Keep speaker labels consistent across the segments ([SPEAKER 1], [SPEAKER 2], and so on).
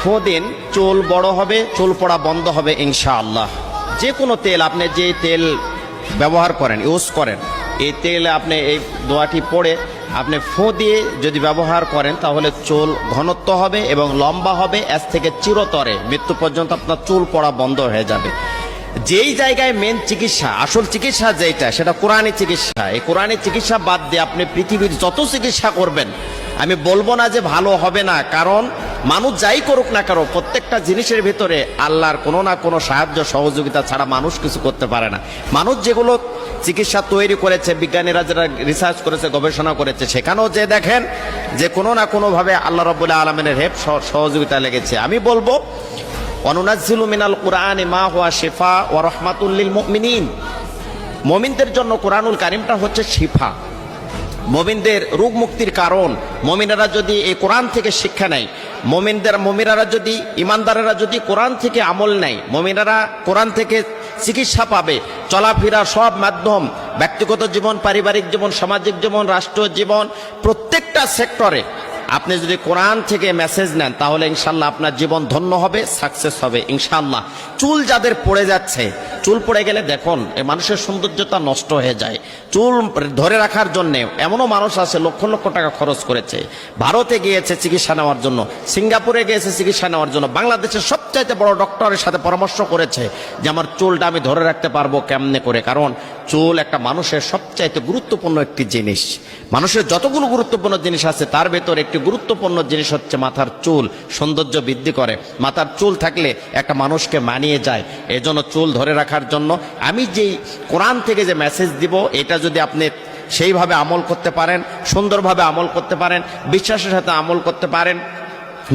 [SPEAKER 1] ফু দিন, চুল বড় হবে, চুল পড়া বন্ধ হবে ইনশাআল্লাহ। যে কোনো তেল, আপনি যে তেল ব্যবহার করেন, ইউজ করেন, এই তেল আপনি এই দোয়াটি পড়ে আপনি ফু দিয়ে যদি ব্যবহার করেন তাহলে চুল ঘনত্ব হবে এবং লম্বা হবে, এর থেকে চিরতরে মৃত্যু পর্যন্ত আপনার চুল পড়া বন্ধ হয়ে যাবে। যেই জায়গায় মেন চিকিৎসা, আসল চিকিৎসা যেটা, সেটা কোরআনী চিকিৎসা। এই কোরআনী চিকিৎসা বাদ দিয়ে আপনি পৃথিবীর যত চিকিৎসা করবেন, আমি বলবো না যে ভালো হবে না, কারণ মানুষ যাই করুক না কারো, প্রত্যেকটা জিনিসের ভিতরে আল্লাহর কোনো না কোনো সাহায্য সহযোগিতা ছাড়া মানুষ কিছু করতে পারে না। মানুষ যেগুলো চিকিৎসা তৈরি করেছে, বিজ্ঞানীরা যারা রিসার্চ করেছে, গবেষণা করেছে, সেখানেও যে দেখেন যে কোনো না কোনোভাবে আল্লাহ রাব্বুল আলামিনের হেল্প সহযোগিতা লেগেছে। আমি বলবো অনুনাজ্জিলু মিনাল কুরআনি মা হুয়া শিফা ওয়া রাহমাতুল লিল মুমিনিন। মুমিনদের জন্য কোরআনুল কারীমটা হচ্ছে শিফা, মুমিনদের রোগ মুক্তির কারণ। মুমিনেরা যদি এই কোরআন থেকে শিক্ষা নেয়, মুমিনেরা যদি, ইমানদারেরা যদি কোরআন থেকে আমল নেয়, মুমিনেরা কোরআন থেকে চিকিৎসা পাবে। চলাফেরা সব মাধ্যম, ব্যক্তিগত জীবন, পারিবারিক জীবন, সামাজিক জীবন, রাষ্ট্র জীবন, প্রত্যেকটা সেক্টরে আপনি যদি কোরআন থেকে মেসেজ নেন তাহলে ইনশাল্লাহ আপনার জীবন ধন্য হবে, সাকসেস হবে ইনশাল্লাহ। চুল যাদের পড়ে যাচ্ছে, চুল পড়ে গেলে দেখুন এই মানুষের সৌন্দর্যতা নষ্ট হয়ে যায়। চুল ধরে রাখার জন্য এমনও মানুষ আছে লক্ষ লক্ষ টাকা খরচ করেছে, ভারতে গিয়েছে চিকিৎসা নেওয়ার জন্য, সিঙ্গাপুরে গিয়েছে চিকিৎসা নেওয়ার জন্য, বাংলাদেশের সবচাইতে বড় ডক্টরের সাথে পরামর্শ করেছে যে আমার চুলটা আমি ধরে রাখতে পারবো কেমনে করে। কারণ চুল একটা মানুষের সবচাইতে গুরুত্বপূর্ণ একটি জিনিস। মানুষের যতগুলো গুরুত্বপূর্ণ জিনিস আছে তার ভেতর একটি গুরুত্বপূর্ণ জিনিস হচ্ছে মাথার চুল। সৌন্দর্য বৃদ্ধি করে, মাথার চুল থাকলে একটা মানুষকে মানিয়ে যায়। এজন্য চুল ধরে রাখার জন্য আমি যেই কোরআন থেকে যে মেসেজ দিব, এটা যদি আপনি সেইভাবে আমল করতে পারেন, সুন্দরভাবে আমল করতে পারেন, বিশ্বাসের সাথে আমল করতে পারেন,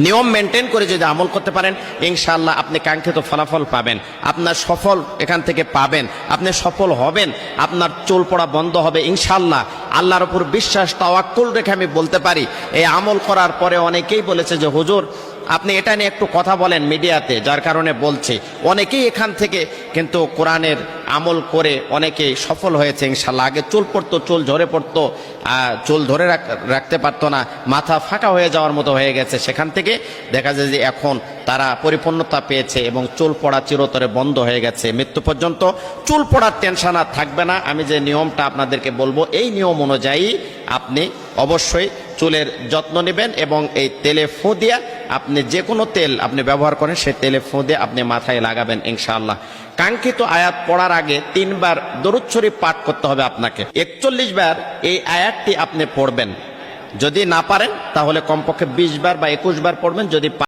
[SPEAKER 1] নিয়ম মেনটেন করে যদি আমল করতে পারেন, ইনশাআল্লাহ আপনি কাঙ্ক্ষিত ফলাফল পাবেন, আপনার সফল এখান থেকে পাবেন, আপনি সফল হবেন, আপনার চুল পড়া বন্ধ হবে ইনশাআল্লাহ। আল্লাহর উপর বিশ্বাস, তাওয়াক্কুল রেখে আমি বলতে পারি, এই আমল করার পরে অনেকেই বলেছে যে হুজুর আপনি এটা নিয়ে একটু কথা বলেন মিডিয়াতে, যার কারণে বলছি। অনেকেই এখান থেকে কিন্তু কোরআনের আমল করে অনেকেই সফল হয়েছে ইনশাআল্লাহ। আগে চুল পড়তো, চুল ঝরে পড়তো, চুল ধরে রাখতে পারতো না, মাথা ফাঁকা হয়ে যাওয়ার মতো হয়ে গেছে, সেখান থেকে দেখা যায় যে এখন তারা পরিপূর্ণতা পেয়েছে এবং চুল পড়া চিরতরে বন্ধ হয়ে গেছে। মৃত্যু পর্যন্ত চুল পড়ার টেনশন আর থাকবে না। আমি যে নিয়মটা আপনাদেরকে বলবো, এই নিয়ম অনুযায়ী আপনি অবশ্যই চুলের যত্ন নেবেন এবং এই তেলে ফু দিয়ে, আপনি যে কোনো তেল আপনি ব্যবহার করেন সেই তেলে ফু দিয়ে আপনি মাথায় লাগাবেন ইনশাআল্লাহ। কাঙ্ক্ষিত আয়াত পড়ার আগে 3 বার দরুদ শরীফ পাঠ করতে হবে আপনাকে। 41 বার এই আয়াতটি আপনি পড়বেন। যদি না পারেন তাহলে কমপক্ষে 20 বার বা 21 বার পড়বেন। যদি